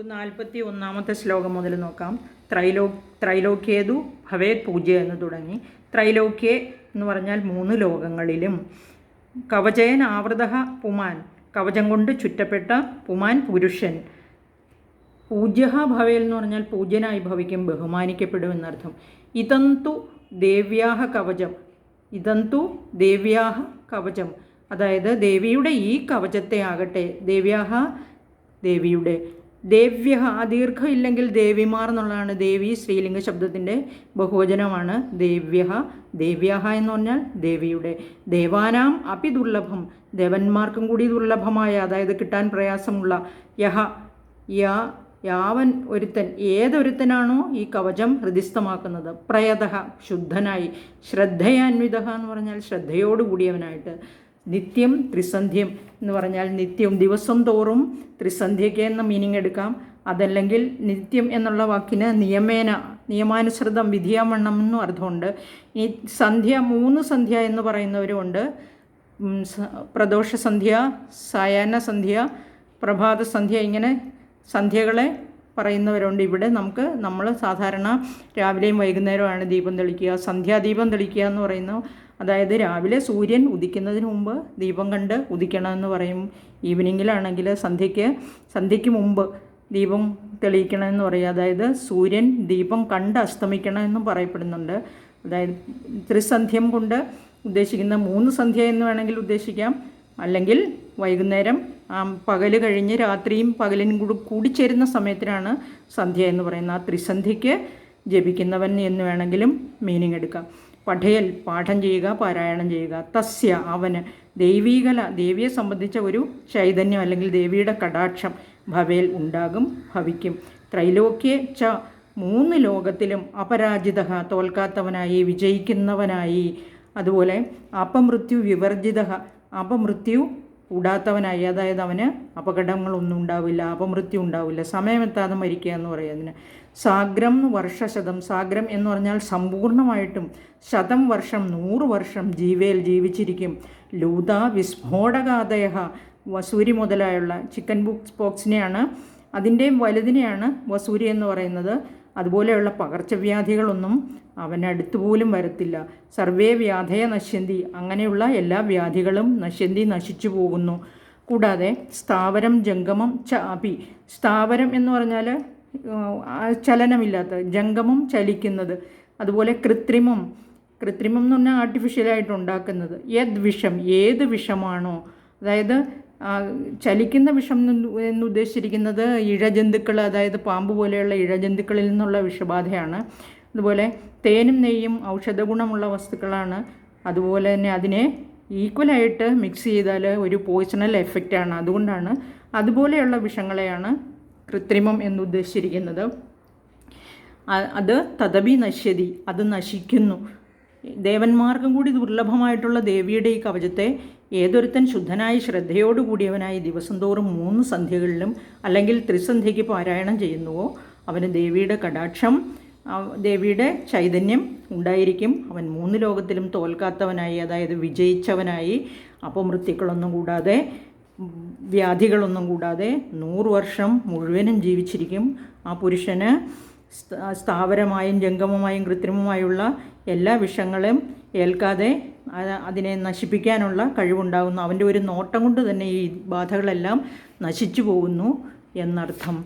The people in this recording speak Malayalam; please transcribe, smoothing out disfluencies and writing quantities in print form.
41 ശ്ലോകം മുതൽ നോക്കാം. ത്രൈലോക്യേതു ഭവേത് പൂജ്യ എന്ന് തുടങ്ങി. ത്രൈലോക്യേ എന്ന് പറഞ്ഞാൽ 3 ലോകങ്ങളിലും. കവചേന ആവൃത പുമാൻ, കവചം കൊണ്ട് ചുറ്റപ്പെട്ട പുമാൻ പുരുഷൻ. പൂജ്യ ഭവേൽ എന്ന് പറഞ്ഞാൽ പൂജ്യനായി ഭവിക്കും, ബഹുമാനിക്കപ്പെടും എന്നർത്ഥം. ഇതന്തു ദേവ്യാഹ കവചം, ഇതന്തു ദേവ്യാഹ കവചം, അതായത് ദേവിയുടെ ഈ കവചത്തെ ആകട്ടെ, ദേവ്യാഹ ദേവിയുടെ, ദേവ്യ ദീർഘം ഇല്ലെങ്കിൽ ദേവിമാർ എന്നുള്ളതാണ്. ദേവി സ്ത്രീലിംഗ ശബ്ദത്തിൻ്റെ ബഹുവചനമാണ് ദേവ്യ. ദേവ്യാഹ എന്ന് പറഞ്ഞാൽ ദേവിയുടെ. ദേവാനാം അപി ദുർലഭം, ദേവന്മാർക്കും കൂടി ദുർലഭമായ, അതായത് കിട്ടാൻ പ്രയാസമുള്ള, യഹ യാവൻ ഒരുത്തൻ, ഏതൊരുത്തനാണോ ഈ കവചം ഹൃദിസ്ഥമാക്കുന്നത്, പ്രയത ശുദ്ധനായി, ശ്രദ്ധയാന്വിത എന്ന് പറഞ്ഞാൽ ശ്രദ്ധയോടുകൂടിയവനായിട്ട്, നിത്യം ത്രിസന്ധ്യം എന്ന് പറഞ്ഞാൽ നിത്യം ദിവസം തോറും, ത്രിസന്ധ്യയ്ക്ക് എന്ന മീനിങ് എടുക്കാം. അതല്ലെങ്കിൽ നിത്യം എന്നുള്ള വാക്കിന് നിയമാനുസൃതം വിധിയാവണ്ണം എന്നും അർത്ഥമുണ്ട്. ഈ സന്ധ്യ 3 സന്ധ്യ എന്ന് പറയുന്നവരുമുണ്ട്. പ്രദോഷ സന്ധ്യ, സായാഹ്ന സന്ധ്യ, പ്രഭാത സന്ധ്യ, ഇങ്ങനെ സന്ധ്യകളെ പറയുന്നവരുണ്ട്. ഇവിടെ നമ്മൾ സാധാരണ രാവിലെയും വൈകുന്നേരമാണ് ദീപം തെളിക്കുക. സന്ധ്യാദീപം തെളിക്കുക എന്ന് പറയുന്നു. അതായത് രാവിലെ സൂര്യൻ ഉദിക്കുന്നതിന് മുമ്പ് ദീപം കണ്ട് ഉദിക്കണമെന്ന് പറയും. ഈവനിങ്ങിലാണെങ്കിൽ സന്ധ്യയ്ക്ക് മുമ്പ് ദീപം തെളിയിക്കണമെന്ന് പറയും. അതായത് സൂര്യൻ ദീപം കണ്ട് അസ്തമിക്കണമെന്നും പറയപ്പെടുന്നുണ്ട്. അതായത് ത്രിസന്ധ്യം കൊണ്ട് ഉദ്ദേശിക്കുന്ന 3 സന്ധ്യ എന്ന് വേണമെങ്കിൽ ഉദ്ദേശിക്കാം. അല്ലെങ്കിൽ വൈകുന്നേരം പകൽ കഴിഞ്ഞ് രാത്രിയും പകലിനും കൂടിച്ചേരുന്ന സമയത്തിനാണ് സന്ധ്യ എന്ന് പറയുന്നത്. ആ ത്രിസന്ധ്യയ്ക്ക് ജപിക്കുന്നവൻ എന്ന് വേണമെങ്കിലും മീനിങ് എടുക്കാം. പഠയൽ പാഠം ചെയ്യുക, പാരായണം ചെയ്യുക. തസ്യ അവന് ദേവിയെ സംബന്ധിച്ച ഒരു ചൈതന്യം അല്ലെങ്കിൽ ദേവിയുടെ കടാക്ഷം ഭവേൽ ഉണ്ടാകും, ഭവിക്കും. ത്രൈലോക്യേ ച 3 ലോകത്തിലും അപരാജിത തോൽക്കാത്തവനായി, വിജയിക്കുന്നവനായി. അതുപോലെ അപമൃത്യു വിവർജിത, അപമൃത്യു കൂടാത്തവനായി, അതായത് അവന് അപകടങ്ങളൊന്നും ഉണ്ടാവില്ല, അപമൃത്യു ഉണ്ടാവില്ല, സമയമെത്താതെ മരിക്കുക എന്ന് പറയും അതിന്. സാഗ്രം വർഷശതം, സാഗ്രം എന്ന് പറഞ്ഞാൽ സമ്പൂർണ്ണമായിട്ടും, ശതം വർഷം 100 വർഷം ജീവിച്ചിരിക്കും. ലൂത വിസ്ഫോടകാദയ, വസൂരി മുതലായുള്ള ചിക്കൻ പോക്സിനെയാണ്, അതിൻ്റെ വലുതിനെയാണ് വസൂരി എന്ന് പറയുന്നത്. അതുപോലെയുള്ള പകർച്ചവ്യാധികളൊന്നും അവനടുത്ത് പോലും വരത്തില്ല. സർവേ വ്യാധയ നശ്യന്തി, അങ്ങനെയുള്ള എല്ലാ വ്യാധികളും നശിച്ചു പോകുന്നു. കൂടാതെ സ്ഥാവരം ജംഗമം ച അപി, സ്ഥാവരം എന്ന് പറഞ്ഞാൽ ചലനമില്ലാത്ത, ജംഗമം ചലിക്കുന്നത്. അതുപോലെ കൃത്രിമം എന്ന് പറഞ്ഞാൽ ആർട്ടിഫിഷ്യലായിട്ട് ഉണ്ടാക്കുന്നത്. വിഷം, ഏത് വിഷമാണോ, അതായത് ചലിക്കുന്ന വിഷം എന്ന് ഉദ്ദേശിച്ചിരിക്കുന്നത് ഇഴജന്തുക്കൾ, അതായത് പാമ്പ് പോലെയുള്ള ഇഴജന്തുക്കളിൽ നിന്നുള്ള വിഷബാധയാണ്. അതുപോലെ തേനും നെയ്യും ഔഷധ ഗുണമുള്ള വസ്തുക്കളാണ്. അതുപോലെ തന്നെ അതിനെ ഈക്വലായിട്ട് മിക്സ് ചെയ്താൽ ഒരു പോയിസണൽ എഫക്റ്റാണ്. അതുകൊണ്ടാണ് അതുപോലെയുള്ള വിഷങ്ങളെയാണ് കൃത്രിമം എന്നുദ്ദേശിച്ചിരിക്കുന്നത്. അത് തദപി നശ്യതി, അത് നശിക്കുന്നു. ദേവന്മാർക്കും കൂടി ദുർലഭമായിട്ടുള്ള ദേവിയുടെ ഈ കവചത്തെ ഏതൊരുത്തൻ ശുദ്ധനായി ശ്രദ്ധയോടുകൂടിയവനായി ദിവസം തോറും 3 സന്ധ്യകളിലും അല്ലെങ്കിൽ ത്രിസന്ധ്യയ്ക്ക് പാരായണം ചെയ്യുന്നുവോ അവന് ദേവിയുടെ കടാക്ഷം, ദേവിയുടെ ചൈതന്യം ഉണ്ടായിരിക്കും. അവൻ 3 ലോകത്തിലും തോൽക്കാത്തവനായി, അതായത് വിജയിച്ചവനായി, അപമൃത്യുക്കളൊന്നും കൂടാതെ, വ്യാധികളൊന്നും കൂടാതെ 100 വർഷം മുഴുവനും ജീവിച്ചിരിക്കും. ആ പുരുഷന് സ്ഥാവരമായും ജംഗമമായും കൃത്രിമമായുള്ള എല്ലാ വിഷങ്ങളും ഏൽക്കാതെ അതിനെ നശിപ്പിക്കാനുള്ള കഴിവുണ്ടാകുന്നു. അവൻ്റെ ഒരു നോട്ടം കൊണ്ട് തന്നെ ഈ ബാധകളെല്ലാം നശിച്ചു പോകുന്നു എന്നർത്ഥം.